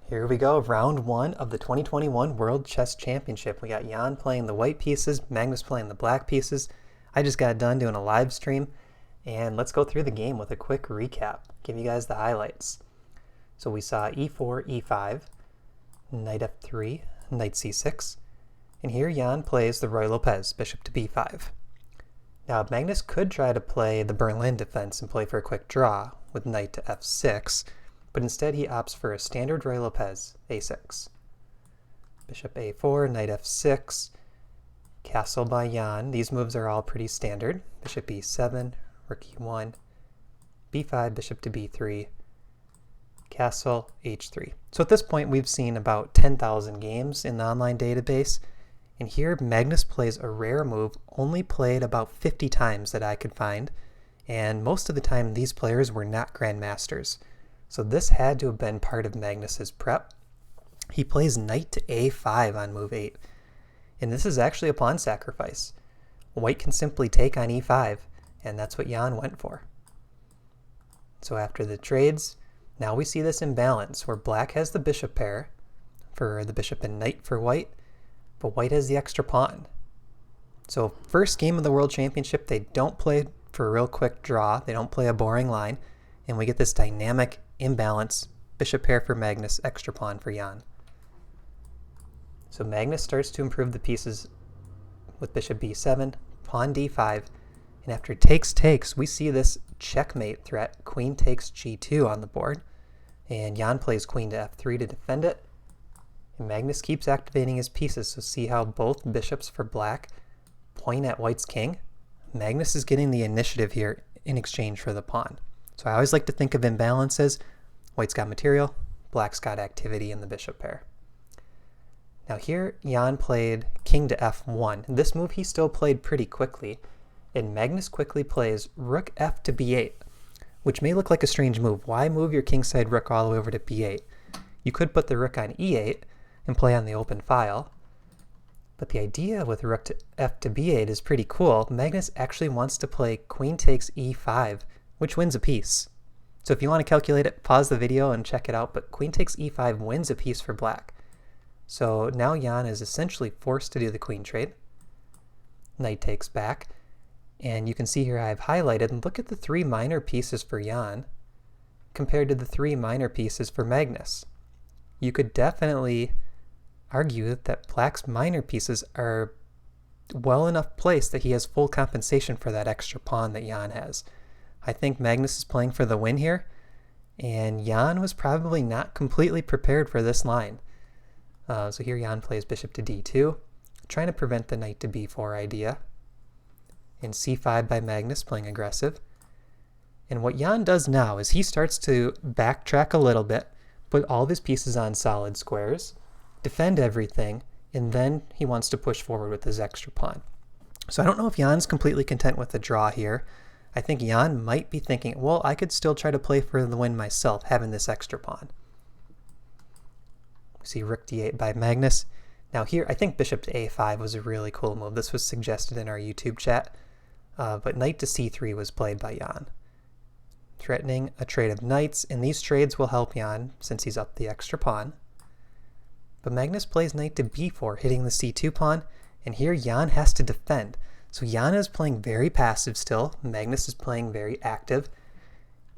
Here we go, round one of the 2021 World Chess Championship. We got Jan playing the white pieces, Magnus playing the black pieces. I just got done doing a live stream, and let's go through the game with a quick recap, give you guys the highlights. So we saw e4, e5, knight f3, knight c6, and here Jan plays the Roy Lopez, bishop to b5. Now Magnus could try to play the Berlin defense and play for a quick draw with knight to f6, but instead he opts for a standard Roy Lopez, a6. Bishop a4, knight f6, castle by Jan. These moves are all pretty standard. Bishop e7, rook e1, b5, bishop to b3, castle h3. So at this point we've seen about 10,000 games in the online database, and here Magnus plays a rare move only played about 50 times that I could find, and most of the time these players were not grandmasters. So this had to have been part of Magnus's prep. He plays knight to a5 on move 8, and this is actually a pawn sacrifice. White can simply take on e5, and that's what Jan went for. So after the trades, now we see this imbalance where black has the bishop pair for the bishop and knight for white, but white has the extra pawn. So first game of the World Championship, they don't play for a real quick draw, they don't play a boring line, and we get this dynamic imbalance, bishop pair for Magnus, extra pawn for Jan. So Magnus starts to improve the pieces with bishop b7, pawn d5, and after takes, we see this checkmate threat, queen takes g2 on the board, and Jan plays queen to f3 to defend it, and Magnus keeps activating his pieces, so see how both bishops for black point at white's king? Magnus is getting the initiative here in exchange for the pawn. So I always like to think of imbalances. White's got material, black's got activity in the bishop pair. Now here, Jan played king to f1. This move he still played pretty quickly, and Magnus quickly plays rook f to b8, which may look like a strange move. Why move your kingside rook all the way over to b8? You could put the rook on e8 and play on the open file, but the idea with rook to f to b8 is pretty cool. Magnus actually wants to play queen takes e5, which wins a piece. So if you want to calculate it, pause the video and check it out, but queen takes e5 wins a piece for black. So now Jan is essentially forced to do the queen trade. Knight takes back, and you can see here I've highlighted, and look at the three minor pieces for Jan compared to the three minor pieces for Magnus. You could definitely argue that black's minor pieces are well enough placed that he has full compensation for that extra pawn that Jan has. I think Magnus is playing for the win here, and Jan was probably not completely prepared for this line. So here Jan plays bishop to d2, trying to prevent the knight to b4 idea, and c5 by Magnus playing aggressive. And what Jan does now is he starts to backtrack a little bit, put all of his pieces on solid squares, defend everything, and then he wants to push forward with his extra pawn. So I don't know if Jan's completely content with the draw here. I think Jan might be thinking, well, I could still try to play for the win myself, having this extra pawn. We see rook d8 by Magnus. Now here, I think bishop to a5 was a really cool move. This was suggested in our YouTube chat, but knight to c3 was played by Jan, threatening a trade of knights, and these trades will help Jan since he's up the extra pawn. But Magnus plays knight to b4, hitting the c2 pawn, and here Jan has to defend. So Jan is playing very passive still, Magnus is playing very active,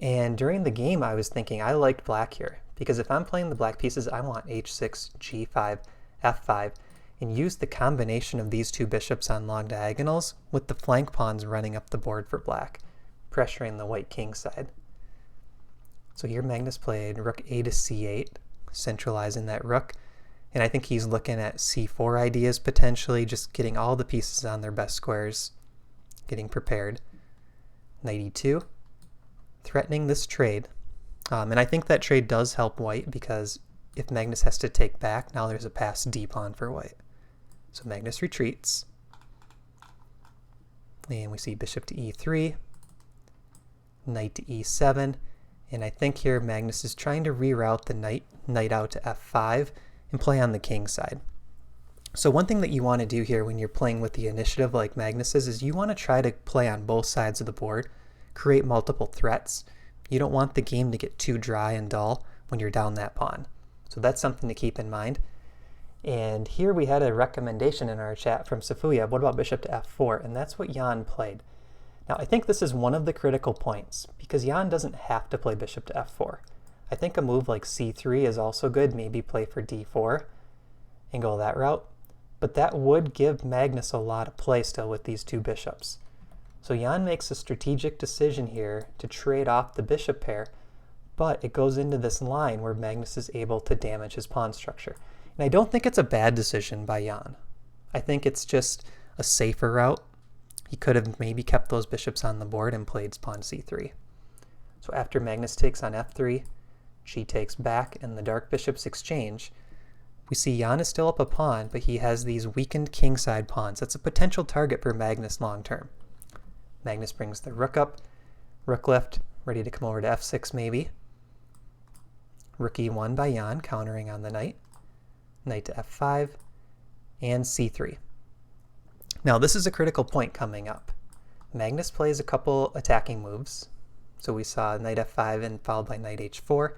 and during the game I was thinking I liked black here, because if I'm playing the black pieces I want h6, g5, f5, and use the combination of these two bishops on long diagonals with the flank pawns running up the board for black, pressuring the white king side. So here Magnus played rook a to c8, centralizing that rook. And I think he's looking at c4 ideas potentially, just getting all the pieces on their best squares, getting prepared. Knight e2, threatening this trade. And I think that trade does help white because if Magnus has to take back, now there's a passed d pawn for white. So Magnus retreats. And we see bishop to e3, knight to e7. And I think here Magnus is trying to reroute the knight out to f5, and play on the king side. So one thing that you want to do here when you're playing with the initiative like Magnus is you want to try to play on both sides of the board, create multiple threats. You don't want the game to get too dry and dull when you're down that pawn. So that's something to keep in mind. And here we had a recommendation in our chat from Safuya, what about bishop to f4? And that's what Jan played. Now I think this is one of the critical points, because Jan doesn't have to play bishop to f4. I think a move like c3 is also good, maybe play for d4 and go that route. But that would give Magnus a lot of play still with these two bishops. So Jan makes a strategic decision here to trade off the bishop pair, but it goes into this line where Magnus is able to damage his pawn structure. And I don't think it's a bad decision by Jan. I think it's just a safer route. He could have maybe kept those bishops on the board and played pawn c3. So after Magnus takes on f3, she takes back, and the dark bishops exchange. We see Jan is still up a pawn, but he has these weakened kingside pawns. That's a potential target for Magnus long term. Magnus brings the rook up, rook left, ready to come over to f6 maybe. Rook e1 by Jan, countering on the knight. Knight to f5, and c3. Now this is a critical point coming up. Magnus plays a couple attacking moves. So we saw knight f5 and followed by knight h4.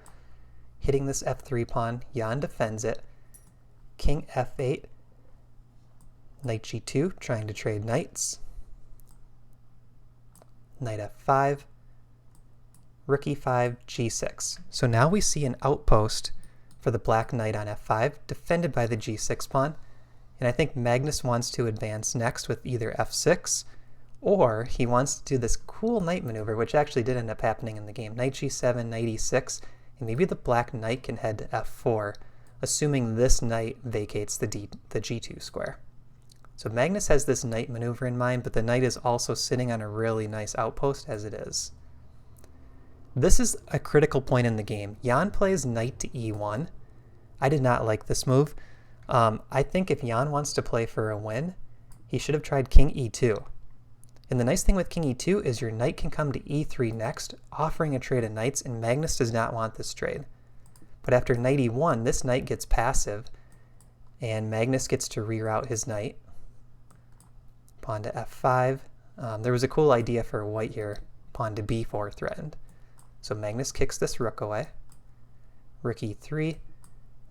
Hitting this f3 pawn, Jan defends it. King f8, knight g2, trying to trade knights. Knight f5, rook e5, g6. So now we see an outpost for the black knight on f5, defended by the g6 pawn. And I think Magnus wants to advance next with either f6, or he wants to do this cool knight maneuver, which actually did end up happening in the game. Knight g7, knight e6, and maybe the black knight can head to f4, assuming this knight vacates the g2 square. So Magnus has this knight maneuver in mind, but the knight is also sitting on a really nice outpost as it is. This is a critical point in the game. Jan plays knight to e1. I did not like this move. I think if Jan wants to play for a win, he should have tried king e2. And the nice thing with king e2 is your knight can come to e3 next, offering a trade of knights, and Magnus does not want this trade. But after knight e1, this knight gets passive, and Magnus gets to reroute his knight. Pawn to f5. There was a cool idea for white here. Pawn to b4 threatened. So Magnus kicks this rook away. Rook e3,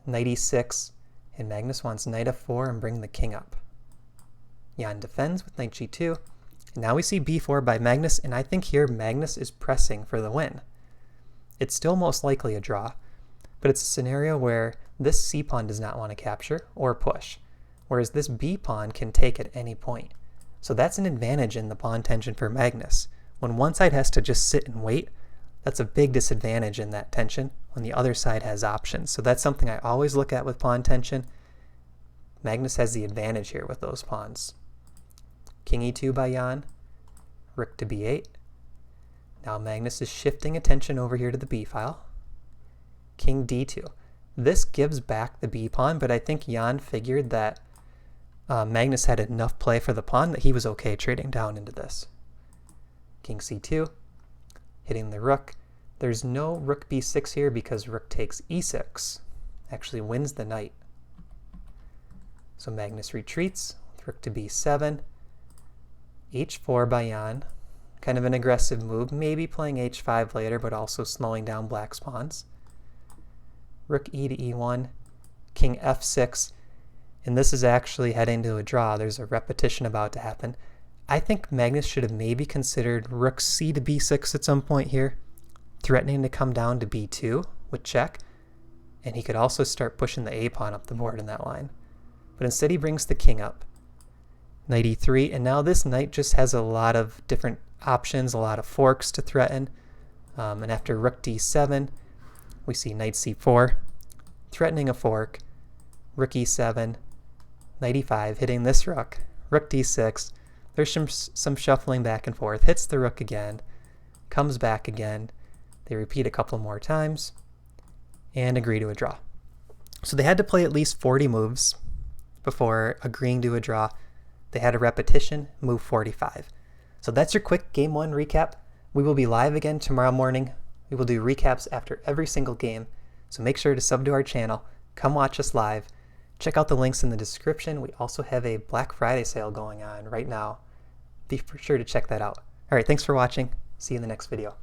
knight e6, and Magnus wants knight f4 and bring the king up. Jan defends with knight g2. And now we see b4 by Magnus, and I think here Magnus is pressing for the win. It's still most likely a draw, but it's a scenario where this c pawn does not want to capture or push, whereas this b pawn can take at any point. So that's an advantage in the pawn tension for Magnus. When one side has to just sit and wait, that's a big disadvantage in that tension when the other side has options. So that's something I always look at with pawn tension. Magnus has the advantage here with those pawns. King e2 by Jan, rook to b8. Now Magnus is shifting attention over here to the b file. King d2. This gives back the b pawn, but I think Jan figured that Magnus had enough play for the pawn that he was okay trading down into this. King c2, hitting the rook. There's no rook b6 here because rook takes e6. Actually wins the knight. So Magnus retreats with rook to b7. h4 by Jan. Kind of an aggressive move, maybe playing h5 later, but also slowing down black's pawns. Rook e to e1, king f6, and this is actually heading to a draw. There's a repetition about to happen. I think Magnus should have maybe considered rook c to b6 at some point here, threatening to come down to b2 with check, and he could also start pushing the a pawn up the board in that line. But instead he brings the king up. Knight e3, and now this knight just has a lot of different options, a lot of forks to threaten. And after rook d7, we see knight c4, threatening a fork, rook e7, knight e5, hitting this rook, rook d6. There's some shuffling back and forth, hits the rook again, comes back again. They repeat a couple more times, and agree to a draw. So they had to play at least 40 moves before agreeing to a draw. They had a repetition, move 45. So that's your quick Game 1 recap. We will be live again tomorrow morning. We will do recaps after every single game. So make sure to sub to our channel. Come watch us live. Check out the links in the description. We also have a Black Friday sale going on right now. Be sure to check that out. All right, thanks for watching. See you in the next video.